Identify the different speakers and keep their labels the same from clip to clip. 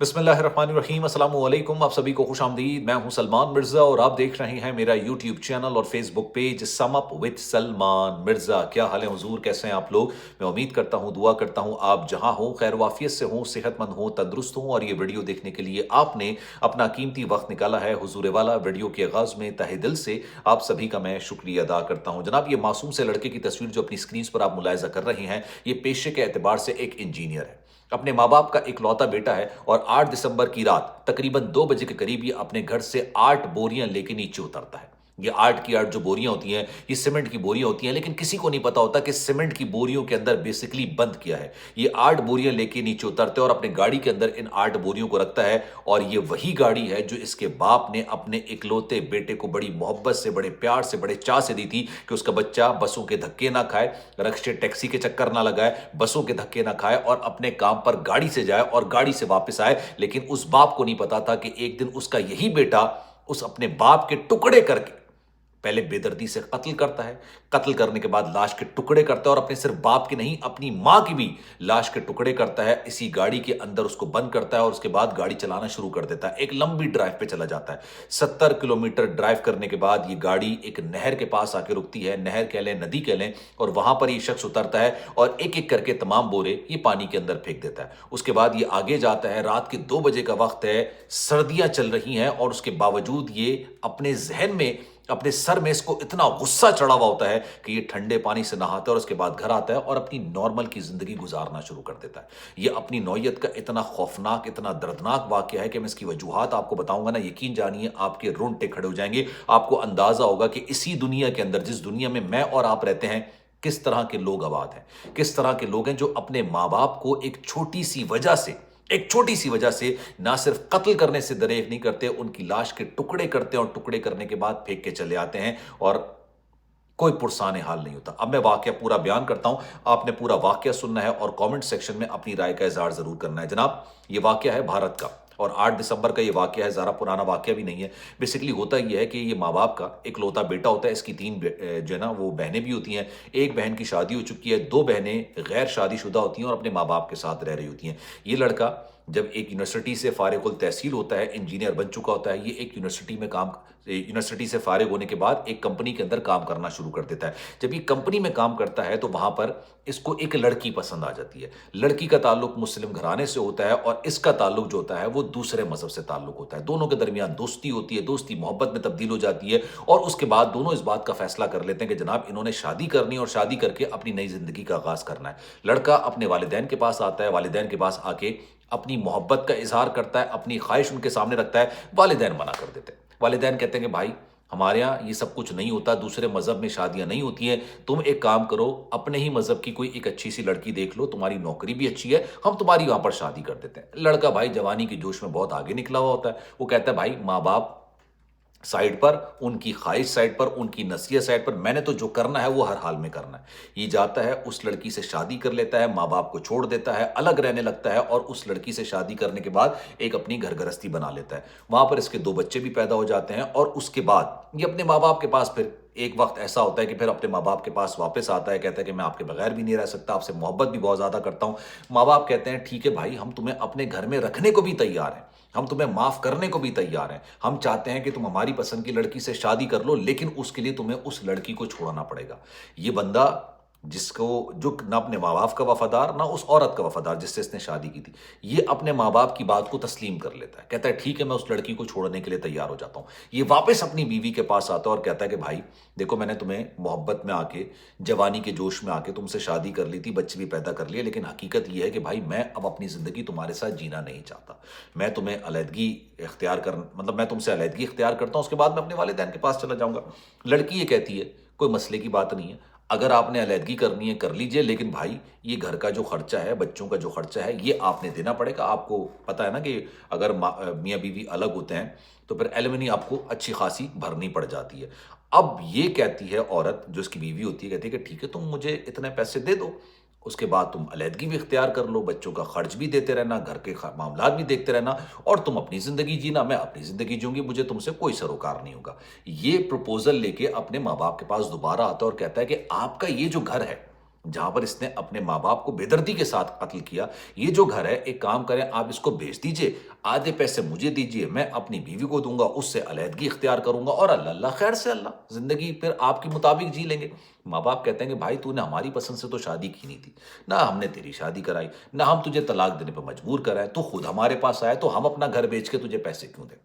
Speaker 1: बिस्मिल्लाहिर्रहमानिर्रहीम, अस्सलाम वालेकुम। आप सभी को खुश आमदीद। मैं हूं सलमान मिर्ज़ा और आप देख रहे हैं मेरा यूट्यूब चैनल और Facebook page sum up with Salman Mirza. क्या हाल है हुजूर, कैसे हैं आप लोग? मैं उम्मीद करता हूं, दुआ करता हूं आप जहां हो खैर वाफियत से हो, सेहतमंद हो, तंदुरुस्त हो। और ये वीडियो देखने के लिए आपने अपना कीमती वक्त निकाला है हुजूर वाला। वीडियो के आगाज़ में तहे दिल से आप सभी का मैं शुक्रिया अदा करता हूँ। जनाब, ये मासूम से लड़के की तस्वीर जो अपनी स्क्रीन पर आप मुलाहिजा कर रहे हैं, ये पेशे के एतबार से एक इंजीनियर है, अपने माँ बाप का इकलौता बेटा है। और 8 दिसंबर की रात तकरीबन 2 बजे के करीब ये अपने घर से 8 बोरियां लेके नीचे उतरता है। ये 8 की 8 जो बोरियां होती हैं, ये सीमेंट की बोरियां होती हैं, लेकिन किसी को नहीं पता होता कि सीमेंट की बोरियों के अंदर बेसिकली बंद किया है। ये 8 बोरियां लेके नीचे उतरते हैं और अपने गाड़ी के अंदर इन 8 बोरियों को रखता है। और ये वही गाड़ी है जो इसके बाप ने अपने इकलौते बेटे को बड़ी मोहब्बत से, बड़े प्यार से, बड़े चाह से दी थी कि उसका बच्चा बसों के धक्के ना खाए, रक्शे टैक्सी के चक्कर ना लगाए, बसों के धक्के ना खाए और अपने काम पर गाड़ी से जाए और गाड़ी से वापस आए। लेकिन उस बाप को नहीं पता था कि एक दिन उसका यही बेटा उस अपने बाप के टुकड़े करके पहले बेदर्दी से कत्ल करता है, कत्ल करने के बाद लाश के टुकड़े करता है और अपने सिर्फ बाप की नहीं, अपनी मां की भी लाश के टुकड़े करता है। इसी गाड़ी के अंदर उसको बंद करता है और उसके बाद गाड़ी चलाना शुरू कर देता है। एक लंबी ड्राइव पे चला जाता है। 70 किलोमीटर ड्राइव करने के बाद ये गाड़ी एक नहर के पास आके रुकती है। नहर कह लें, नदी कह लें। और वहां पर ये शख्स उतरता है और एक एक करके तमाम बोरे ये पानी के अंदर फेंक देता है। उसके बाद ये आगे जाता है। रात के 2 बजे का वक्त है, सर्दियां चल रही हैं और उसके बावजूद ये अपने जहन में, अपने सर में इसको इतना गुस्सा चढ़ा हुआ होता है कि ये ठंडे पानी से नहाता है और उसके बाद घर आता है और अपनी नॉर्मल की जिंदगी गुजारना शुरू कर देता है। ये अपनी नौयत का इतना खौफनाक, इतना दर्दनाक वाकया है कि मैं इसकी वजूहात आपको बताऊंगा ना, यकीन जानिए आपके रोंगटे खड़े हो जाएंगे। आपको अंदाजा होगा कि इसी दुनिया के अंदर, जिस दुनिया में मैं और आप रहते हैं, किस तरह के लोग आबाद हैं, किस तरह के लोग हैं जो अपने माँ बाप को एक छोटी सी वजह से ना सिर्फ कत्ल करने से दरेग नहीं करते, उनकी लाश के टुकड़े करते हैं और टुकड़े करने के बाद फेंक के चले आते हैं और कोई पुरसाने हाल नहीं होता। अब मैं वाकया पूरा बयान करता हूं, आपने पूरा वाकया सुनना है और कमेंट सेक्शन में अपनी राय का इजहार जरूर करना है। जनाब, ये वाकया है भारत का और 8 दिसंबर का ये वाकया है। ज़्यादा पुराना वाकया भी नहीं है। बेसिकली होता ये है कि ये माँ बाप का इकलौता बेटा होता है। इसकी 3 जो है ना वो बहनें भी होती हैं। एक बहन की शादी हो चुकी है, 2 बहनें गैर शादीशुदा होती हैं और अपने माँ बाप के साथ रह रही होती हैं। ये लड़का जब एक यूनिवर्सिटी से फारिग तहसील होता है, इंजीनियर बन चुका होता है। ये एक यूनिवर्सिटी से फारिग होने के बाद एक कंपनी के अंदर काम करना शुरू कर देता है। जब ये कंपनी में काम करता है तो वहां पर इसको एक लड़की पसंद आ जाती है। लड़की का ताल्लुक मुस्लिम घराने से होता है और इसका ताल्लुक जो होता है वो दूसरे मजहब से ताल्लुक होता है। दोनों के दरमियान दोस्ती होती है, दोस्ती मोहब्बत में तब्दील हो जाती है और उसके बाद दोनों इस बात का फैसला कर लेते हैं कि जनाब इन्होंने शादी करनी और शादी करके अपनी नई जिंदगी का आगाज करना है। लड़का अपने वालिदैन के पास आता है, वालिदैन के पास आके अपनी मोहब्बत का इजहार करता है, अपनी ख्वाहिश उनके सामने रखता है। वालिदैन मना कर देते हैं। वालिदैन कहते हैं कि भाई हमारे यहाँ ये सब कुछ नहीं होता, दूसरे मजहब में शादियां नहीं होती हैं। तुम एक काम करो, अपने ही मजहब की कोई एक अच्छी सी लड़की देख लो, तुम्हारी नौकरी भी अच्छी है, हम तुम्हारी वहां पर शादी कर देते हैं। लड़का भाई जवानी के जोश में बहुत आगे निकला हुआ होता है। वो कहता है भाई माँ बाप साइड पर, उनकी ख्वाहिश साइड पर, उनकी नसीहत साइड पर, मैंने तो जो करना है वो हर हाल में करना है। ये जाता है, उस लड़की से शादी कर लेता है, माँ बाप को छोड़ देता है, अलग रहने लगता है और उस लड़की से शादी करने के बाद एक अपनी घर गृहस्थी बना लेता है। वहां पर इसके 2 बच्चे भी पैदा हो जाते हैं और उसके बाद ये अपने माँ बाप के पास फिर एक वक्त ऐसा होता है कि फिर अपने माँ बाप के पास वापस आता है। कहता है कि मैं आपके बगैर भी नहीं रह सकता, आपसे मोहब्बत भी बहुत ज्यादा करता हूं। माँ बाप कहते हैं ठीक है भाई, हम तुम्हें अपने घर में रखने को भी तैयार हैं, हम तुम्हें माफ करने को भी तैयार हैं। हम चाहते हैं कि तुम हमारी पसंद की लड़की से शादी कर लो, लेकिन उसके लिए तुम्हें उस लड़की को छोड़ना पड़ेगा। ये बंदा जिसको, जो ना अपने माँ बाप का वफादार, ना उस औरत का वफादार जिससे इसने शादी की थी, ये अपने माँ बाप की बात को तस्लीम कर लेता है। कहता है ठीक है, मैं उस लड़की को छोड़ने के लिए तैयार हो जाता हूँ। ये वापस अपनी बीवी के पास आता है और कहता है कि भाई देखो, मैंने तुम्हें मोहब्बत में आके, जवानी के जोश में आके तुमसे शादी कर ली थी, बच्चे भी पैदा कर लिए, लेकिन हकीकत यह है कि भाई मैं अब अपनी जिंदगी तुम्हारे साथ जीना नहीं चाहता। मैं तुम्हें अलहदगी इख्तियार कर मतलब मैं तुमसे अलहदगी इख्तियार करता हूँ, उसके बाद मैं अपने वालिदैन के पास चला जाऊंगा। लड़की ये कहती है कोई मसले की बात नहीं है, अगर आपने अलहदगी करनी है कर लीजिए, लेकिन भाई ये घर का जो खर्चा है, बच्चों का जो खर्चा है, ये आपने देना पड़ेगा। आपको पता है ना कि अगर मियाँ बीवी अलग होते हैं तो फिर एलिमनी आपको अच्छी खासी भरनी पड़ जाती है। अब ये कहती है औरत, जो इसकी बीवी होती है, कहती है कि ठीक है तुम मुझे इतने पैसे दे दो, उसके बाद तुम अलहदगी भी इख्तियार कर लो, बच्चों का खर्च भी देते रहना, घर के मामलात भी देखते रहना और तुम अपनी ज़िंदगी जीना, मैं अपनी ज़िंदगी जीऊंगी, मुझे तुमसे कोई सरोकार नहीं होगा। ये प्रपोजल लेके अपने माँ बाप के पास दोबारा आता है और कहता है कि आपका ये जो घर है, जहां पर इसने अपने माँ बाप को बेदर्दी के साथ कत्ल किया। ये जो घर है, एक काम करें, आप इसको बेच दीजिए, आधे पैसे मुझे दीजिए, मैं अपनी बीवी को दूंगा, उससे अलहदगी इख्तियार करूंगा और अल्लाह अल्लाह खैर से अल्लाह, जिंदगी फिर आपके मुताबिक जी लेंगे। माँ बाप कहते हैं कि भाई तूने हमारी पसंद से तो शादी की नहीं थी, ना हमने तेरी शादी कराई, ना हम तुझे तलाक देने पर मजबूर कराए, तू खुद हमारे पास आया तो हम अपना घर बेच के तुझे पैसे क्यों दें।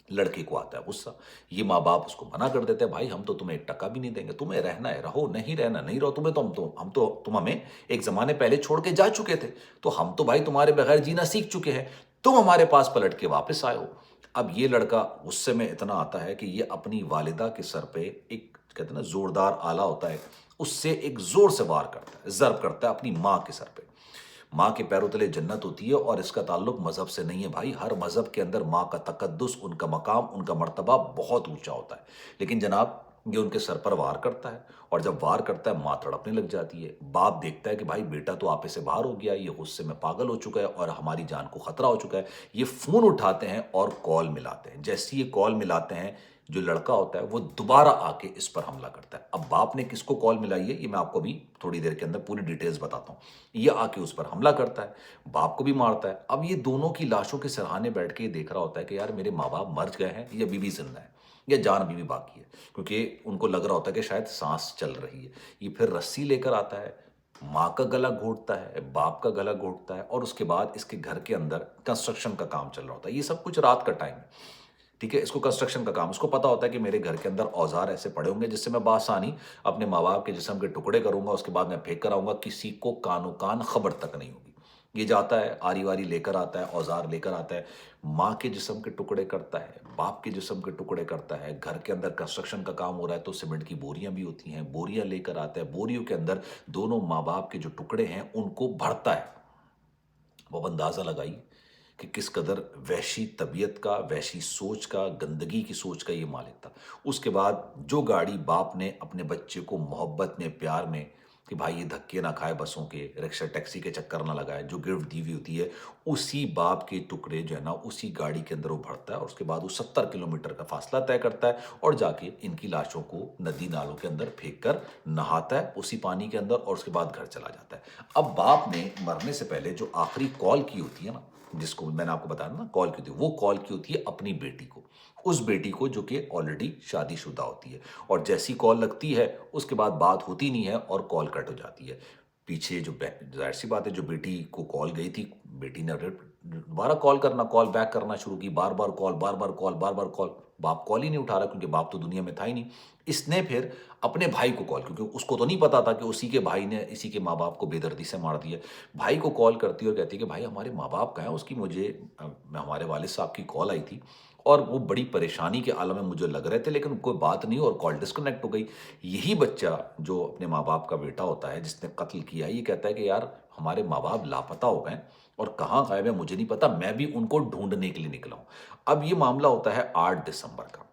Speaker 1: लड़के को आता है गुस्सा, ये माँ बाप उसको मना कर देते हैं, भाई हम तो तुम्हें 1 टका भी नहीं देंगे, तुम्हें रहना है रहो, नहीं रहना नहीं रहो, तुम्हें तो तुम हमें एक जमाने पहले छोड़ के जा चुके थे, तो हम तो भाई तुम्हारे बगैर जीना सीख चुके हैं, तुम हमारे पास पलट के वापस आए हो। अब ये लड़का गुस्से में इतना आता है कि ये अपनी वालिदा के सर पे एक, कहते हैं ना, जोरदार आला होता है, उससे एक जोर से वार करता है, जर्ब करता है अपनी माँ के सर पे। माँ के पैरों तले जन्नत होती है और इसका ताल्लुक मजहब से नहीं है भाई, हर मजहब के अंदर माँ का तकद्दुस, उनका मकाम, उनका मर्तबा बहुत ऊंचा होता है। लेकिन जनाब, ये उनके सर पर वार करता है और जब वार करता है माँ तड़पने लग जाती है। बाप देखता है कि भाई बेटा तो आपे से बाहर हो गया, ये गुस्से में पागल हो चुका है और हमारी जान को खतरा हो चुका है। ये फोन उठाते हैं और कॉल मिलाते हैं। जैसे ये कॉल मिलाते हैं, जो लड़का होता है वो दोबारा आके इस पर हमला करता है। अब बाप ने किसको कॉल मिलाई है, ये मैं आपको भी थोड़ी देर के अंदर पूरी डिटेल्स बताता हूँ। ये आके उस पर हमला करता है, बाप को भी मारता है। अब ये दोनों की लाशों के सिरहाने बैठ के ये देख रहा होता है कि यार मेरे माँ बाप मर गए हैं या बीवी जिंदा है या जान अभी भी बाकी है, क्योंकि उनको लग रहा होता है कि शायद सांस चल रही है। ये फिर रस्सी लेकर आता है, माँ का गला घोटता है, बाप का गला घोटता है और उसके बाद इसके घर के अंदर कंस्ट्रक्शन का काम चल रहा होता है। ये सब कुछ रात का टाइम है, ठीक है। इसको कंस्ट्रक्शन का काम, उसको पता होता है कि मेरे घर के अंदर औजार ऐसे पड़े होंगे जिससे मैं बासानी अपने माँ बाप के जिस्म के टुकड़े करूंगा, उसके बाद मैं फेंक कर आऊंगा, किसी को कानो कान खबर तक नहीं होगी। ये जाता है, आरी वारी लेकर आता है, औजार लेकर आता है, माँ के जिस्म के टुकड़े करता है, बाप के जिस्म के टुकड़े करता है। घर के अंदर कंस्ट्रक्शन का काम हो रहा है तो सीमेंट की बोरियां भी होती हैं, बोरियां लेकर आता है, बोरियों के अंदर दोनों माँ बाप के जो टुकड़े हैं उनको भरता है। वो अंदाजा लगाइए कि किस कदर वहशी तबीयत का, वहशी सोच का, गंदगी की सोच का ये मालिक था। उसके बाद जो गाड़ी बाप ने अपने बच्चे को मोहब्बत में, प्यार में, कि भाई ये धक्के ना खाए बसों के, रिक्शा टैक्सी के चक्कर ना लगाए, जो गिफ्ट दी हुई होती है, उसी बाप के टुकड़े जो है ना उसी गाड़ी के अंदर वो भरता है और उसके बाद वो 70 किलोमीटर का फासला तय करता है और जाके इनकी लाशों को नदी नालों के अंदर फेंक कर नहाता है उसी पानी के अंदर और उसके बाद घर चला जाता है। अब बाप ने मरने से पहले जो आखिरी कॉल की होती है ना, जिसको मैंने आपको बताया ना कॉल की होती है, वो कॉल की होती है अपनी बेटी को, उस बेटी को जो कि ऑलरेडी शादीशुदा होती है। और जैसी कॉल लगती है उसके बाद बात होती नहीं है और कॉल कट हो जाती है। पीछे जो जाहिर सी बात है, जो बेटी को कॉल गई थी, बेटी ने दोबारा कॉल करना, कॉल बैक करना शुरू की, बार बार कॉल, बार बार कॉल, बार बार कॉल। बाप कॉल ही नहीं उठा रहा क्योंकि बाप तो दुनिया में था ही नहीं। इसने फिर अपने भाई को कॉल, क्योंकि उसको तो नहीं पता था कि उसी के भाई ने इसी के माँ बाप को बेदर्दी से मार दिया। भाई को कॉल करती है और कहती है कि भाई हमारे माँ बाप कहाँ हैं, उसकी मुझे हमारे वालिद साहब की कॉल आई थी और वो बड़ी परेशानी के आलम में मुझे लग रहे थे, लेकिन कोई बात नहीं और कॉल डिस्कनेक्ट हो गई। यही बच्चा जो अपने माँ बाप का बेटा होता है, जिसने कत्ल किया, ये कहता है कि यार हमारे माँ बाप लापता हो गए और कहाँ गायब है मुझे नहीं पता, मैं भी उनको ढूंढने के लिए निकला हूँ। अब ये मामला होता है 8 दिसंबर का।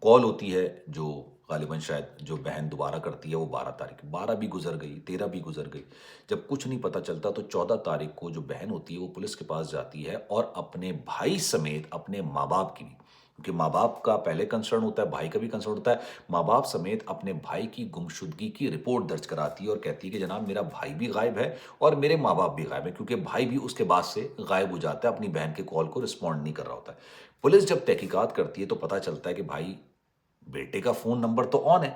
Speaker 1: कॉल होती है जो गालिबन शायद जो बहन दोबारा करती है वो 12 तारीख, 12 भी गुजर गई, 13 भी गुजर गई। जब कुछ नहीं पता चलता तो 14 तारीख को जो बहन होती है वो पुलिस के पास जाती है और अपने भाई समेत अपने माँ बाप की भी, क्योंकि माँ बाप का पहले कंसर्न होता है, भाई का भी कंसर्न होता है, माँ बाप समेत अपने भाई की गुमशुदगी की रिपोर्ट दर्ज कराती है और कहती है कि जनाब मेरा भाई भी गायब है और मेरे माँ बाप भी गायब है, क्योंकि भाई भी उसके बाद से गायब हो जाता है, अपनी बहन के कॉल को रिस्पॉन्ड नहीं कर रहा होता है। पुलिस जब तहकीकात करती है तो पता चलता है कि भाई बेटे का फोन नंबर तो ऑन है,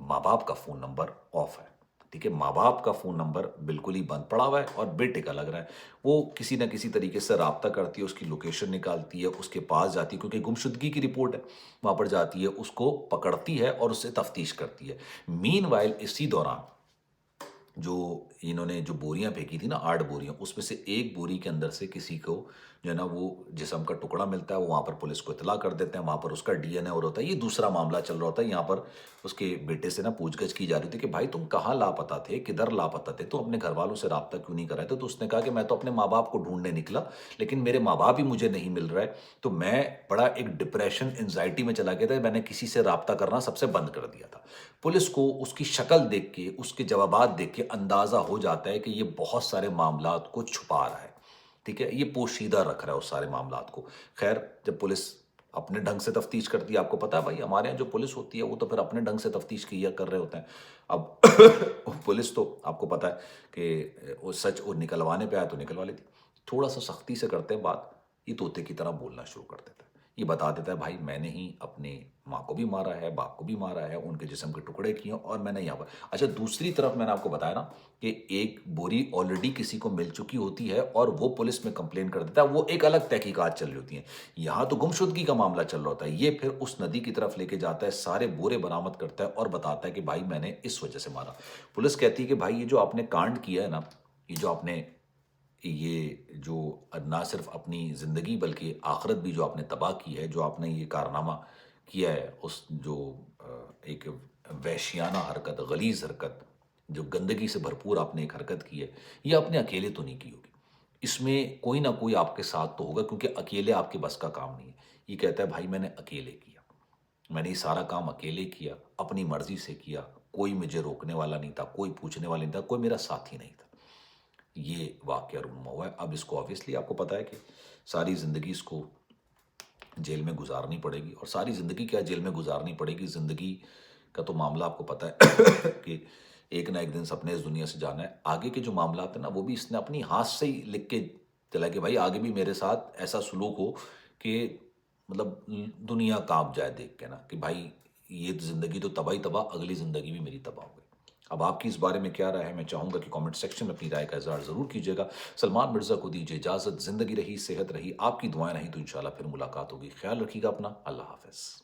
Speaker 1: माँ बाप का फोन नंबर ऑफ है। ठीक है, माँ बाप का फोन नंबर बिल्कुल ही बंद पड़ा हुआ है और बेटे का लग रहा है। वो किसी ना किसी तरीके से राब्ता करती है, उसकी लोकेशन निकालती है, उसके पास जाती है, क्योंकि गुमशुदगी की रिपोर्ट है, वहां पर जाती है, उसको पकड़ती है और उससे तफ्तीश करती है। मीनवाइल इसी दौरान जो इन्होंने जो बोरियां फेंकी थी ना, 8 बोरियां, उसमें से एक बोरी के अंदर से किसी को जो है ना वो जिस्म का टुकड़ा मिलता है। वो वहाँ पर पुलिस को इतला कर देते हैं, वहाँ पर उसका डीएनए और होता है। ये दूसरा मामला चल रहा होता है। यहाँ पर उसके बेटे से ना पूछगछ की जा रही थी कि भाई तुम कहाँ लापता थे, किधर लापता थे, तुम अपने घर वालों से राब्ता क्यों नहीं कर रहे थे। तो उसने कहा कि मैं तो अपने माँ बाप को ढूंढने निकला, लेकिन मेरे माँ बाप ही मुझे नहीं मिल रहा है, तो मैं बड़ा एक डिप्रेशन, एंजाइटी में चला गया था, मैंने किसी से राब्ता करना सबसे बंद कर दिया था। पुलिस को उसकी शक्ल देख के, उसके जवाबात देख के अंदाजा हो जाता है कि ये बहुत सारे मामलात को छुपा रहा है। ठीक है, ये पोशीदा रख रहा है उस सारे मामलात को। खैर, जब पुलिस اپنے ڈھنگ سے تفتیش کرتی ہے. آپ کو پتا ہے بھائی ہمارے یہاں جو پولیس ہوتی ہے وہ تو پھر اپنے ڈھنگ سے تفتیش کیا کر رہے ہوتے ہیں. اب پولیس تو آپ کو پتا ہے کہ وہ سچ وہ نکلوانے پہ آئے تو نکلوا لیتی. تھوڑا سا سختی سے کرتے ہیں بات، یہ طوطے کی طرح بولنا شروع کر دیتا ہے. یہ بتا دیتا ہے بھائی میں نے ہی اپنے ماں کو بھی مارا ہے، باپ کو بھی مارا ہے، ان کے جسم کے ٹکڑے کیے اور میں نے یہاں پر. اچھا دوسری طرف میں نے آپ کو بتایا نا کہ ایک بوری آلریڈی کسی کو مل چکی ہوتی ہے اور وہ پولیس میں کمپلین کر دیتا ہے، وہ ایک الگ تحقیقات چل رہی ہوتی ہیں. یہاں تو گمشدگی کا معاملہ چل رہا ہوتا ہے. یہ پھر اس ندی کی طرف لے کے جاتا ہے، سارے بورے برآمد کرتا ہے اور بتاتا ہے کہ بھائی میں نے اس وجہ سے مارا. پولیس کہتی ہے کہ بھائی یہ جو آپ نے کانڈ کیا ہے نا، یہ جو آپ نے یہ جو نہ صرف اپنی زندگی بلکہ آخرت بھی جو آپ نے تباہ کی ہے، جو آپ نے یہ کارنامہ کیا ہے، اس جو ایک وحشیانہ حرکت، غلیظ حرکت، جو گندگی سے بھرپور آپ نے ایک حرکت کی ہے، یہ آپ نے اکیلے تو نہیں کی ہوگی. اس میں کوئی نہ کوئی آپ کے ساتھ تو ہوگا کیونکہ اکیلے آپ کے بس کا کام نہیں ہے. یہ کہتا ہے بھائی میں نے اکیلے کیا، میں نے یہ سارا کام اکیلے کیا، اپنی مرضی سے کیا، کوئی مجھے روکنے والا نہیں تھا، کوئی پوچھنے والا نہیں تھا، کوئی میرا ساتھی نہیں تھا. یہ واقعہ رونما ہوا ہے. اب اس کو آبویسلی آپ کو پتا ہے کہ ساری زندگی اس کو جیل میں گزارنی پڑے گی. اور ساری زندگی کیا جیل میں گزارنی پڑے گی، زندگی کا تو معاملہ آپ کو پتا ہے کہ ایک نہ ایک دن سب نے اس دنیا سے جانا ہے. آگے کے جو معاملات ہیں نا وہ بھی اس نے اپنی ہاتھ سے ہی لکھ کے چلا کہ بھائی آگے بھی میرے ساتھ ایسا سلوک ہو کہ مطلب دنیا کانپ جائے دیکھ کے نا کہ بھائی یہ زندگی تو تباہ ہی تباہ، اگلی زندگی بھی میری تباہ ہو گئی. اب آپ کی اس بارے میں کیا رائے ہے؟ میں چاہوں گا کہ کامنٹ سیکشن میں اپنی رائے کا اظہار ضرور کیجیے گا. سلمان مرزا کو دیجیے اجازت. زندگی رہی، صحت رہی، آپ کی دعائیں رہیں تو انشاءاللہ پھر ملاقات ہوگی. خیال رکھیے گا اپنا. اللہ حافظ.